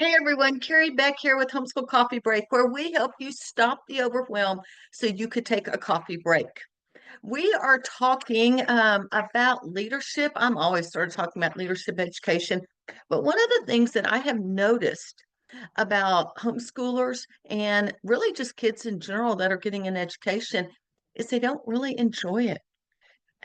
Hey everyone, Carrie Beck here with Homeschool Coffee Break, where we help you stop the overwhelm so you could take a coffee break. We are talking about leadership. I'm always sort of talking about leadership education, but one of the things that I have noticed about homeschoolers and really just kids in general that are getting an education is they don't really enjoy it.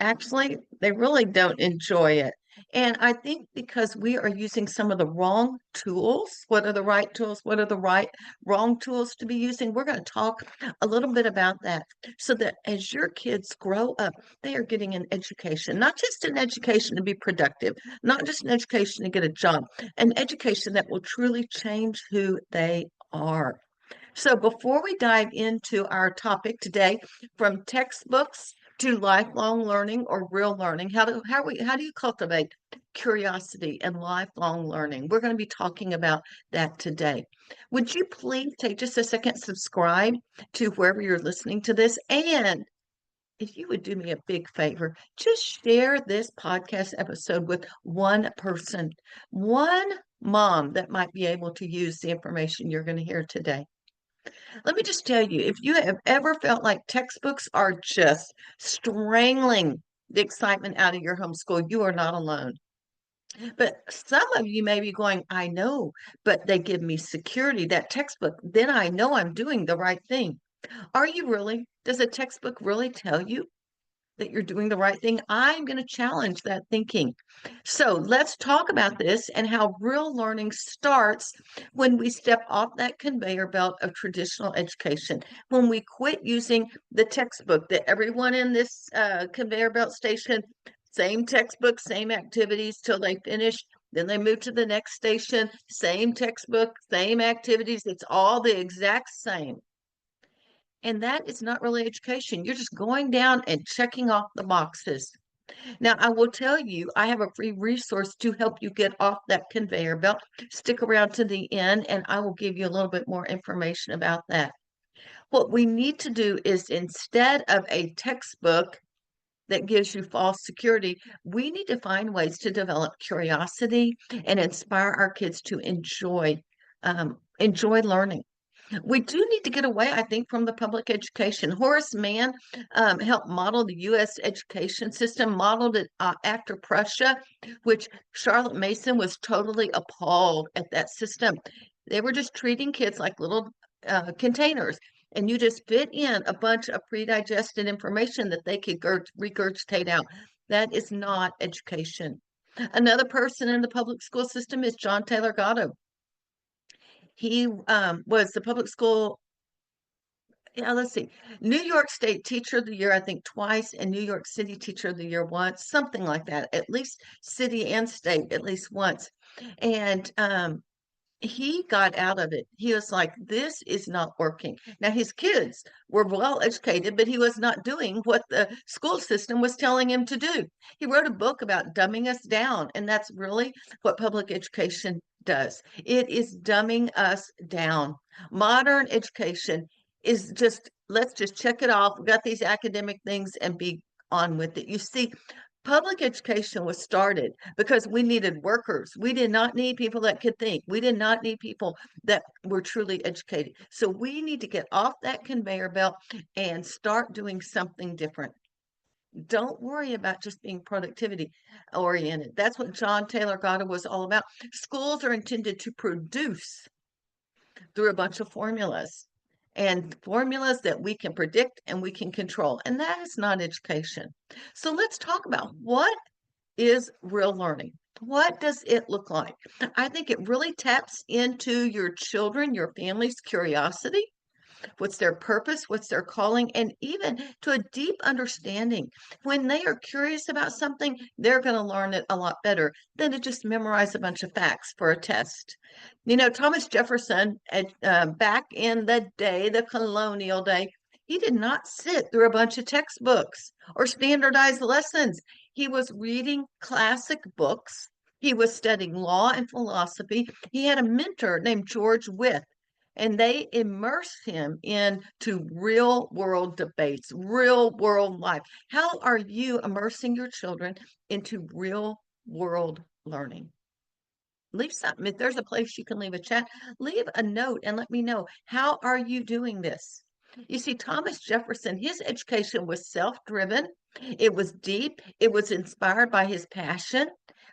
Actually, they really don't enjoy it. And I think because we are using some of the wrong tools, what are the right tools? What are the wrong tools to be using? We're going to talk a little bit about that so that as your kids grow up, they are getting an education, not just an education to be productive, not just an education to get a job, an education that will truly change who they are. So before we dive into our topic today, from textbooks to lifelong learning or real learning, how do you cultivate curiosity and lifelong learning? We're going to be talking about that today. Would you please take just a second, subscribe to wherever you're listening to this, and if you would do me a big favor, just share this podcast episode with one person, one mom that might be able to use the information you're going to hear today. Let me just tell you, if you have ever felt like textbooks are just strangling the excitement out of your homeschool, you are not alone. But some of you may be going, I know, but they give me security, that textbook, then I know I'm doing the right thing. Are you really? Does a textbook really tell you that you're doing the right thing? I'm going to challenge that thinking. So let's talk about this and how real learning starts when we step off that conveyor belt of traditional education, when we quit using the textbook that everyone in this conveyor belt station, same textbook, same activities till they finish. Then they move to the next station, same textbook, same activities. It's all the exact same. And that is not really education. You're just going down and checking off the boxes. Now, I will tell you, I have a free resource to help you get off that conveyor belt. Stick around to the end, and I will give you a little bit more information about that. What we need to do is instead of a textbook that gives you false security, we need to find ways to develop curiosity and inspire our kids to enjoy learning. We do need to get away, I think, from the public education. Horace Mann helped model the U.S. education system, modeled it after Prussia, which Charlotte Mason was totally appalled at that system. They were just treating kids like little containers, and you just fit in a bunch of pre-digested information that they could regurgitate out. That is not education. Another person in the public school system is John Taylor Gatto. He was the public school, yeah, let's see, New York State Teacher of the Year, I think twice, and New York City Teacher of the Year once, something like that, at least city and state at least once. And he got out of it. He was like, this is not working. Now, his kids were well educated, but he was not doing what the school system was telling him to do. He wrote a book about dumbing us down, and that's really what public education does. It is dumbing us down. Modern education is just, let's just check it off. We got these academic things and be on with it. You see, public education was started because we needed workers. We did not need people that could think. We did not need people that were truly educated. So we need to get off that conveyor belt and start doing something different. Don't worry about just being productivity oriented. That's what John Taylor Gatto was all about. Schools are intended to produce through a bunch of formulas and formulas that we can predict and we can control. And that is not education. So let's talk about what is real learning. What does it look like? I think it really taps into your children, your family's curiosity. What's their purpose? What's their calling? And even to a deep understanding. When they are curious about something, they're going to learn it a lot better than to just memorize a bunch of facts for a test. You know, Thomas Jefferson, back in the day, the colonial day, he did not sit through a bunch of textbooks or standardized lessons. He was reading classic books. He was studying law and philosophy. He had a mentor named George Wythe, and they immerse him into real world debates, real world life. How are you immersing your children into real world learning? leave something. If there's a place you can leave a chat, leave a note and let me know, how are you doing this? You see, Thomas Jefferson, his education was self-driven. It was deep. It was inspired by his passion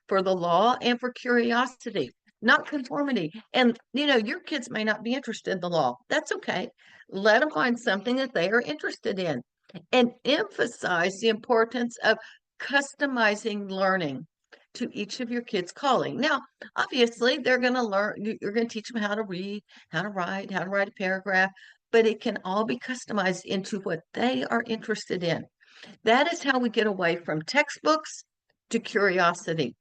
for the law and for curiosity, not conformity. And, your kids may not be interested in the law. That's okay. Let them find something that they are interested in and emphasize the importance of customizing learning to each of your kids' calling. Now, obviously, they're going to learn, you're going to teach them how to read, how to write a paragraph, but it can all be customized into what they are interested in. That is how we get away from textbooks to curiosity.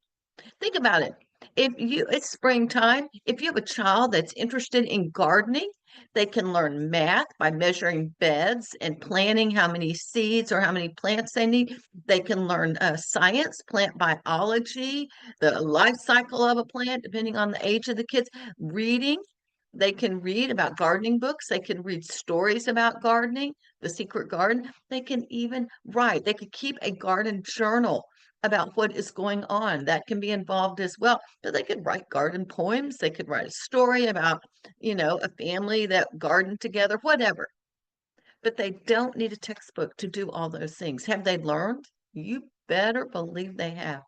Think about it. It's springtime. If you have a child that's interested in gardening, they can learn math by measuring beds and planning how many seeds or how many plants they need. They can learn science, plant biology, the life cycle of a plant, depending on the age of the kids. Reading, they can read about gardening books. They can read stories about gardening, The Secret Garden. They can even write. They could keep a garden journal about what is going on. That can be involved as well. But they could write garden poems. They could write a story about, a family that gardened together, whatever. But they don't need a textbook to do all those things. Have they learned? You better believe they have.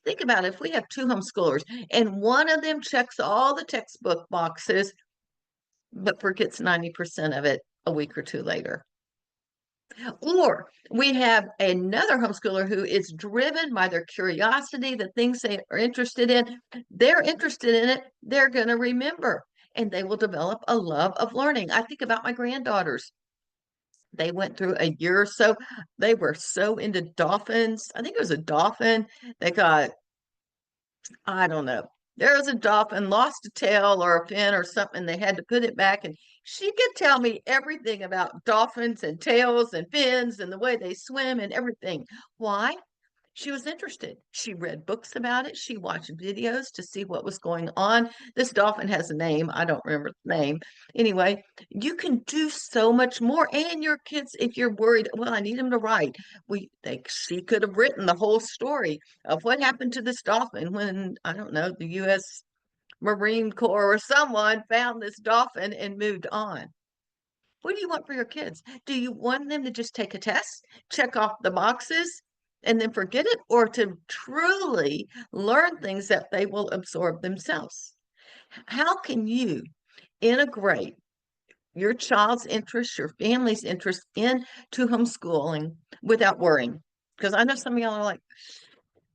Think about it. If we have two homeschoolers and one of them checks all the textbook boxes, but forgets 90% of it a week or two later. Or we have another homeschooler who is driven by their curiosity, the things they are interested in. They're interested in it, they're going to remember, and they will develop a love of learning. I think about my granddaughters. They went through a year or so. They were so into dolphins. I think it was a dolphin. They got, I don't know. There was a dolphin, lost a tail or a fin or something. They had to put it back. And she could tell me everything about dolphins and tails and fins and the way they swim and everything. Why? She was interested. She read books about it. She watched videos to see what was going on. This dolphin has a name. I don't remember the name. Anyway, you can do so much more. And your kids, if you're worried, well, I need them to write. She could have written the whole story of what happened to this dolphin when, I don't know, the U.S. Marine Corps or someone found this dolphin and moved on. What do you want for your kids? Do you want them to just take a test, check off the boxes, and then forget it, or to truly learn things that they will absorb themselves? How can you integrate your child's interest, your family's interest into homeschooling without worrying? Because I know some of y'all are like,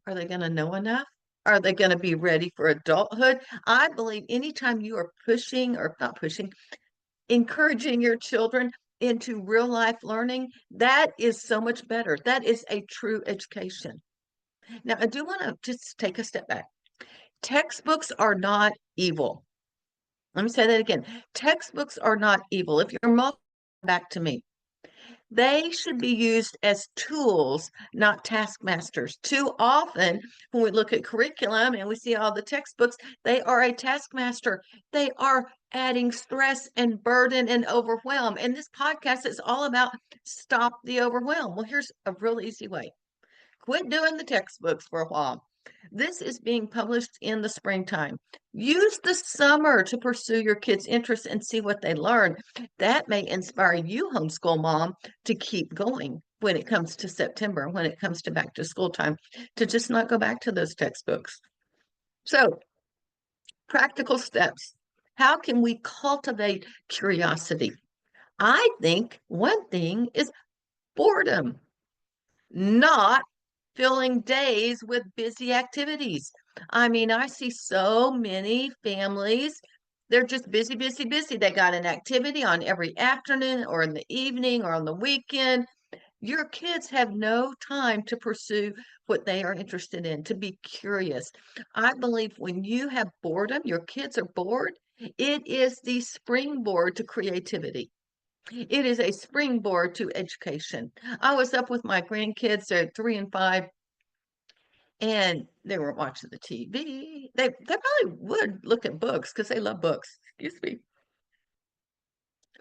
are they going to know enough? Are they going to be ready for adulthood? I believe anytime you are pushing or not pushing, encouraging your children into real life learning, that is so much better. That is a true education. Now, I do want to just take a step back. Textbooks are not evil. Let me say that again. Textbooks are not evil. If you're back to me, they should be used as tools, not taskmasters. Too often, when we look at curriculum and we see all the textbooks, they are a taskmaster. They are adding stress and burden and overwhelm. And this podcast is all about stop the overwhelm. Well, here's a real easy way. Quit doing the textbooks for a while. This is being published in the springtime. Use the summer to pursue your kids' interests and see what they learn. That may inspire you, homeschool mom, to keep going when it comes to September, when it comes to back to school time, to just not go back to those textbooks. So, practical steps. How can we cultivate curiosity? I think one thing is boredom, not filling days with busy activities. I mean, I see so many families, they're just busy, busy, busy. They got an activity on every afternoon or in the evening or on the weekend. Your kids have no time to pursue what they are interested in, to be curious. I believe when you have boredom, your kids are bored, it is the springboard to creativity. It is a springboard to education. I was up with my grandkids, they're 3 and 5, and they were watching the TV. They probably would look at books because they love books. Excuse me.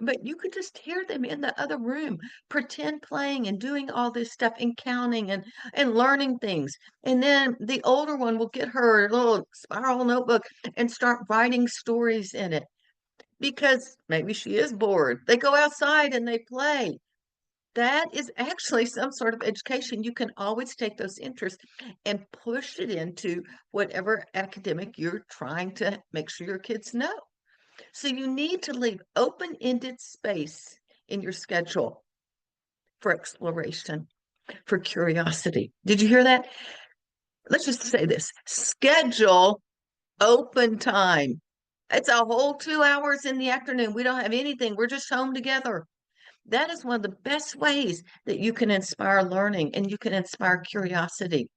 But you could just hear them in the other room, pretend playing and doing all this stuff and counting and learning things. And then the older one will get her little spiral notebook and start writing stories in it because maybe she is bored. They go outside and they play. That is actually some sort of education. You can always take those interests and push it into whatever academic you're trying to make sure your kids know. So you need to leave open-ended space in your schedule for exploration, for curiosity. Did you hear that? Let's just say this: schedule open time. It's a whole 2 hours in the afternoon. We don't have anything. We're just home together. That is one of the best ways that you can inspire learning and you can inspire curiosity.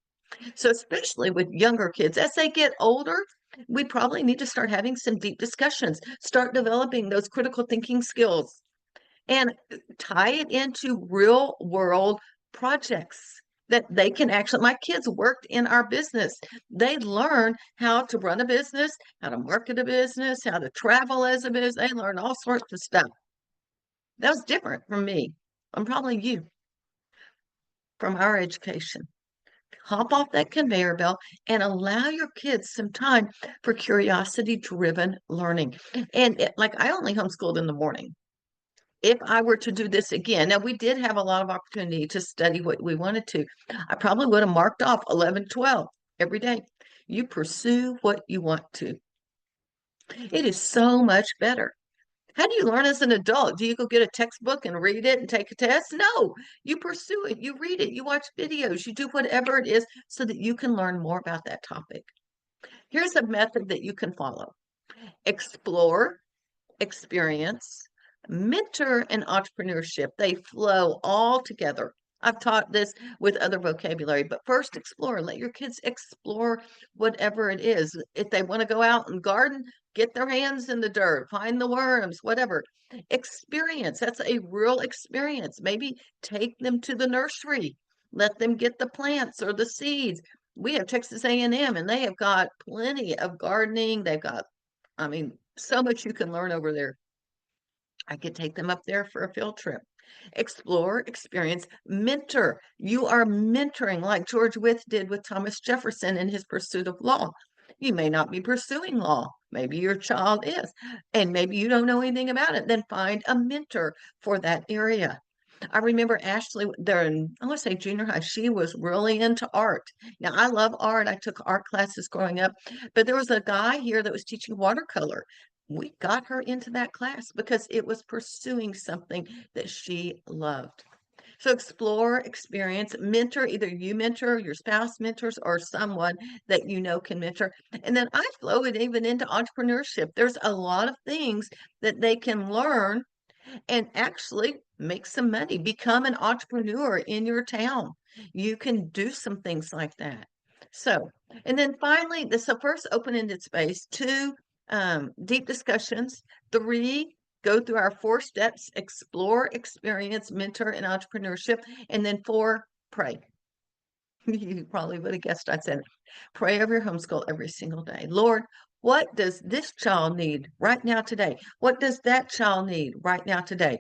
So, especially with younger kids, as they get older, we probably need to start having some deep discussions, start developing those critical thinking skills, and tie it into real world projects that they can actually. My kids worked in our business. They learn how to run a business, how to market a business, how to travel as a business. They learn all sorts of stuff. That was different from me. I'm probably you from our education. Hop off that conveyor belt and allow your kids some time for curiosity driven learning. And like I only homeschooled in the morning. If I were to do this again, now we did have a lot of opportunity to study what we wanted to. I probably would have marked off 11, 12 every day. You pursue what you want to. It is so much better. How do you learn as an adult? Do you go get a textbook and read it and take a test? No, you pursue it, you read it, you watch videos, you do whatever it is so that you can learn more about that topic. Here's a method that you can follow: explore, experience, mentor, and entrepreneurship. They flow all together. I've taught this with other vocabulary, but first explore. Let your kids explore whatever it is. If they want to go out and garden, get their hands in the dirt, find the worms, whatever. Experience, that's a real experience. Maybe take them to the nursery. Let them get the plants or the seeds. We have Texas A&M and they have got plenty of gardening. They've got, I mean, so much you can learn over there. I could take them up there for a field trip. Explore, experience, mentor. You are mentoring like George Wythe did with Thomas Jefferson in his pursuit of law. You may not be pursuing law. Maybe your child is, and maybe you don't know anything about it. Then find a mentor for that area. I remember Ashley there in, I want to say junior high, she was really into art. Now, I love art. I took art classes growing up, but there was a guy here that was teaching watercolor. We got her into that class because it was pursuing something that she loved. So explore, experience, mentor, either you mentor, your spouse mentors, or someone that you know can mentor. And then I flow it even into entrepreneurship. There's a lot of things that they can learn and actually make some money, become an entrepreneur in your town. You can do some things like that. So, and then finally, so first open-ended space, two, deep discussions, three, go through our 4 steps: explore, experience, mentor, and entrepreneurship. And then 4, pray. You probably would have guessed I said it. Pray over your homeschool every single day. Lord, what does this child need right now today? What does that child need right now today?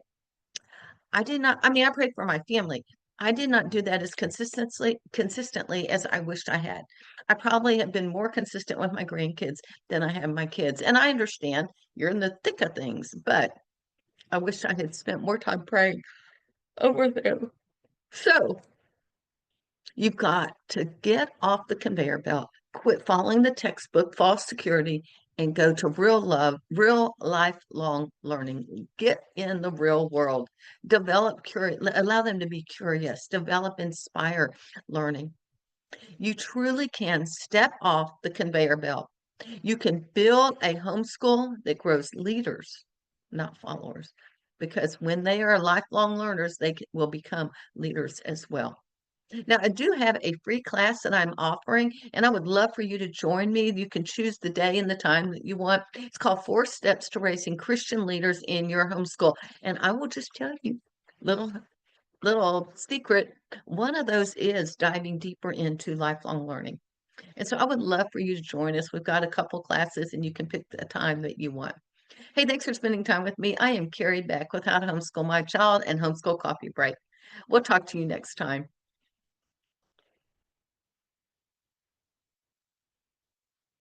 I did not, I mean, I prayed for my family. I did not do that as consistently as I wished I had. I probably have been more consistent with my grandkids than I have my kids. And I understand you're in the thick of things, but I wish I had spent more time praying over them. So you've got to get off the conveyor belt, quit following the textbook, false security, and go to real love, real lifelong learning. Get in the real world, develop, allow them to be curious, develop, inspire learning. You truly can step off the conveyor belt. You can build a homeschool that grows leaders, not followers, because when they are lifelong learners, they will become leaders as well. Now, I do have a free class that I'm offering, and I would love for you to join me. You can choose the day and the time that you want. It's called 4 Steps to Raising Christian Leaders in Your Homeschool. And I will just tell you, little secret, one of those is diving deeper into lifelong learning. And so I would love for you to join us. We've got a couple classes, and you can pick the time that you want. Hey, thanks for spending time with me. I am Carrie Beck with How to Homeschool My Child and Homeschool Coffee Break. We'll talk to you next time.